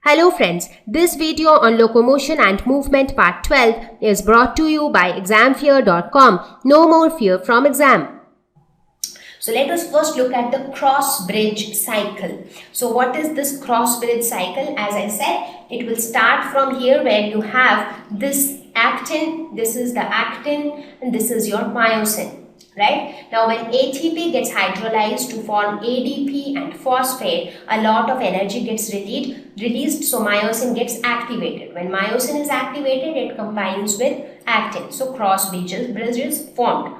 Hello friends, this video on locomotion and movement part 12 is brought to you by examfear.com. No more fear from exam. So let us first look at the cross bridge cycle. So what is this cross bridge cycle? As I said, it will start from here where you have this actin, this is the actin and this is your myosin. Right? Now when ATP gets hydrolyzed to form ADP and phosphate, a lot of energy gets released, so myosin gets activated. When myosin is activated, it combines with actin. So cross bridges formed.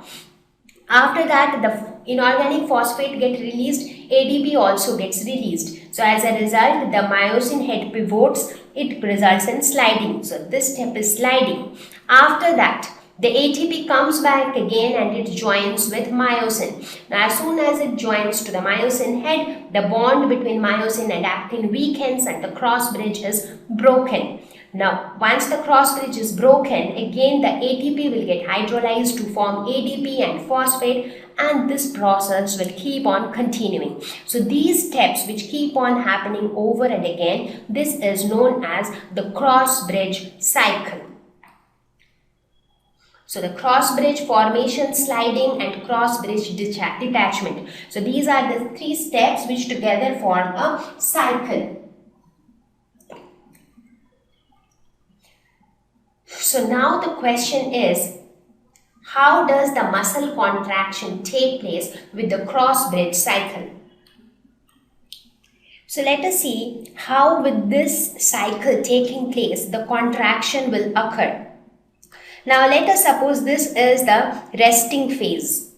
After that, the inorganic phosphate gets released, ADP also gets released. So as a result, the myosin head pivots, it results in sliding. So this step is sliding. After that, the ATP comes back again and it joins with myosin. Now as soon as it joins to the myosin head, the bond between myosin and actin weakens and the cross bridge is broken. Now once the cross bridge is broken, again the ATP will get hydrolyzed to form ADP and phosphate, and this process will keep on continuing. So these steps which keep on happening over and again, this is known as the cross bridge cycle. So the cross bridge formation, sliding and cross bridge detachment. So these are the three steps which together form a cycle. So now the question is, how does the muscle contraction take place with the cross bridge cycle? So let us see how with this cycle taking place, the contraction will occur. Now let us suppose this is the resting phase.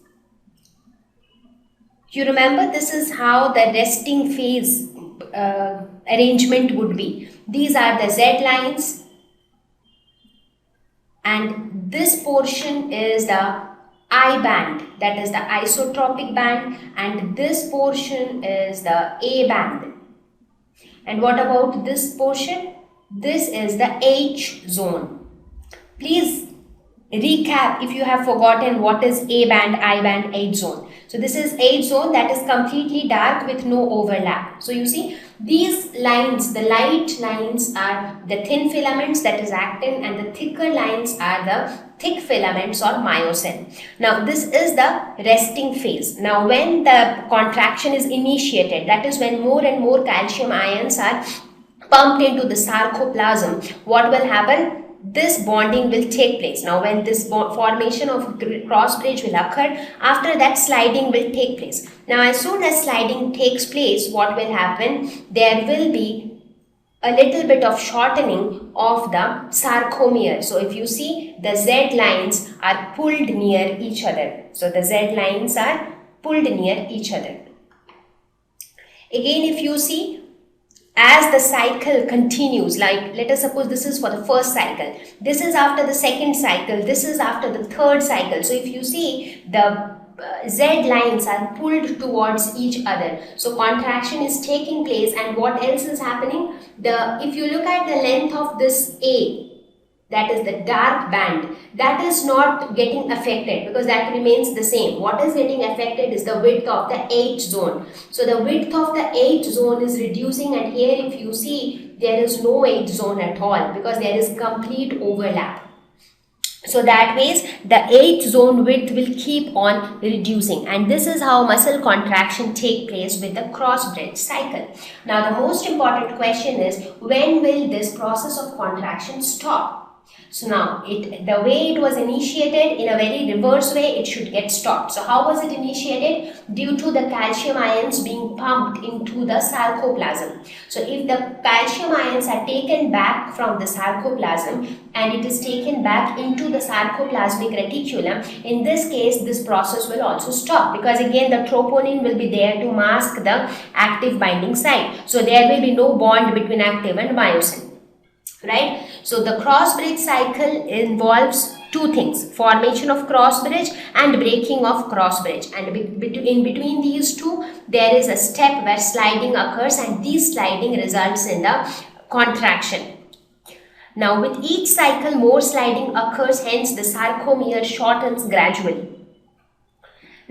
You remember this is how the resting phase arrangement would be. These are the Z lines and this portion is the I band, that is the isotropic band, and this portion is the A band. And what about this portion? This is the H zone. Please recap if you have forgotten what is A band, I band, H zone. So this is H zone, that is completely dark with no overlap. So you see these lines, the light lines are the thin filaments, that is actin, and the thicker lines are the thick filaments or myosin. Now this is the resting phase. Now when the contraction is initiated, that is when more and more calcium ions are pumped into the sarcoplasm, what will happen? This bonding will take place. Now when this formation of cross bridge will occur, after that sliding will take place. Now as soon as sliding takes place, what will happen? There will be a little bit of shortening of the sarcomere. So if you see, the Z lines are pulled near each other. So the Z lines are pulled near each other. Again, if you see, as the cycle continues, like let us suppose this is for the first cycle, this is after the second cycle, this is after the third cycle. So if you see, the Z lines are pulled towards each other. So contraction is taking place, and what else is happening? If you look at the length of this A, that is the dark band, that is not getting affected because that remains the same. What is getting affected is the width of the H zone. So the width of the H zone is reducing, and here if you see, there is no H zone at all because there is complete overlap. So that means the H zone width will keep on reducing, and this is how muscle contraction take place with the cross bridge cycle. Now the most important question is, when will this process of contraction stop? So now, the way it was initiated, in a very reverse way, it should get stopped. So how was it initiated? Due to the calcium ions being pumped into the sarcoplasm. So if the calcium ions are taken back from the sarcoplasm and it is taken back into the sarcoplasmic reticulum, in this case, this process will also stop because again the troponin will be there to mask the active binding site. So there will be no bond between active and myosin. Right? So the cross bridge cycle involves two things: formation of cross bridge and breaking of cross bridge. And in between these two, there is a step where sliding occurs, and this sliding results in the contraction. Now with each cycle, more sliding occurs, hence the sarcomere shortens gradually.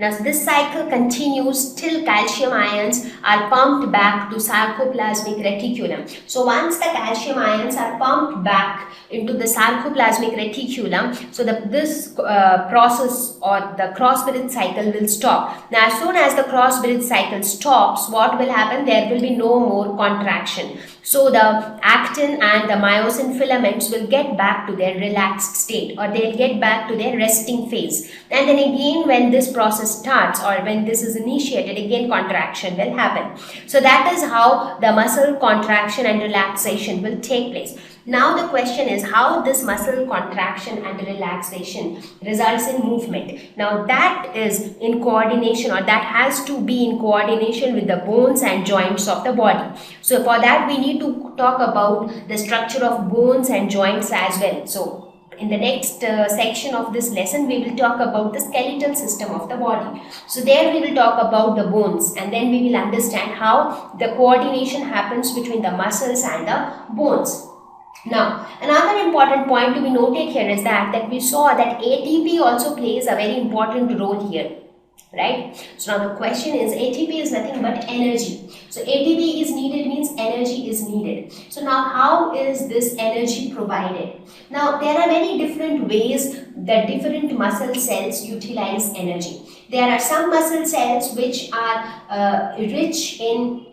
Now, this cycle continues till calcium ions are pumped back to sarcoplasmic reticulum. So, once the calcium ions are pumped back into the sarcoplasmic reticulum, so this process or the cross-bridge cycle will stop. Now, as soon as the cross-bridge cycle stops, what will happen? There will be no more contraction. So, the actin and the myosin filaments will get back to their relaxed state, or they'll get back to their resting phase. And then again, when this process starts, or when this is initiated, again contraction will happen. So that is how the muscle contraction and relaxation will take place. Now the question is how this muscle contraction and relaxation results in movement. Now that is in coordination, or that has to be in coordination with the bones and joints of the body. So for that we need to talk about the structure of bones and joints as well. So in the next section of this lesson, we will talk about the skeletal system of the body. So there we will talk about the bones, and then we will understand how the coordination happens between the muscles and the bones. Now, another important point to be noted here is that we saw that ATP also plays a very important role here. Right? So now the question is, ATP is nothing but energy. So ATP is needed means energy is needed. So now how is this energy provided? Now there are many different ways that different muscle cells utilize energy. There are some muscle cells which are rich in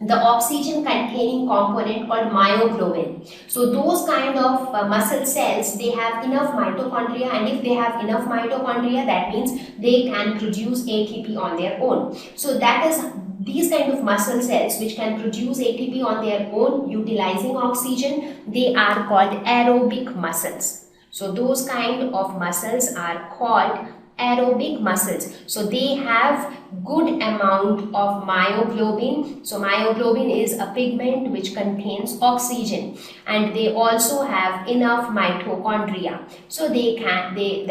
the oxygen containing component called myoglobin. So those kind of muscle cells, they have enough mitochondria, and if they have enough mitochondria, that means they can produce ATP on their own. So that is these kind of muscle cells which can produce ATP on their own utilizing oxygen, they are called aerobic muscles. So those kind of muscles are called aerobic muscles. So they have good amount of myoglobin. So myoglobin is a pigment which contains oxygen, and they also have enough mitochondria. So they are the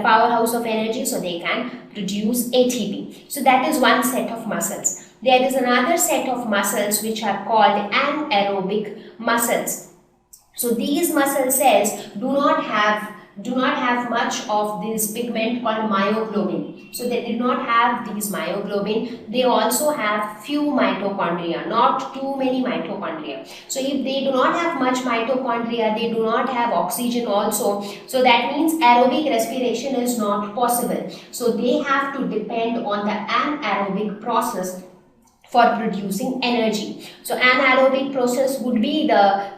powerhouse of energy, so they can produce ATP. So that is one set of muscles. There is another set of muscles which are called anaerobic muscles. So these muscle cells do not have much of this pigment called myoglobin. So they did not have these myoglobin. They also have few mitochondria, not too many mitochondria. So if they do not have much mitochondria, they do not have oxygen also. So that means aerobic respiration is not possible. So they have to depend on the anaerobic process for producing energy. So anaerobic process would be the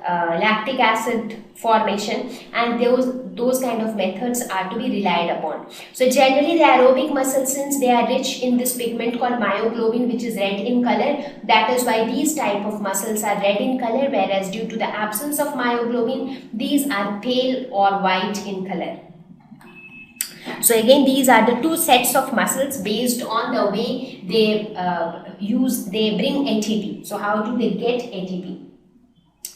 lactic acid formation, and those kind of methods are to be relied upon. So generally the aerobic muscles, since they are rich in this pigment called myoglobin, which is red in color, that is why these type of muscles are red in color, whereas due to the absence of myoglobin, these are pale or white in color. So again, these are the two sets of muscles based on the way they bring ATP. So how do they get ATP?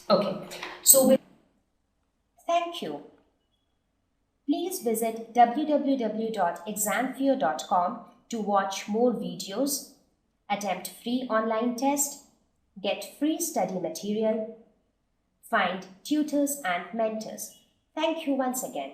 Okay, so thank you. Please visit www.examfear.com to watch more videos, attempt free online test, get free study material, find tutors and mentors. Thank you once again.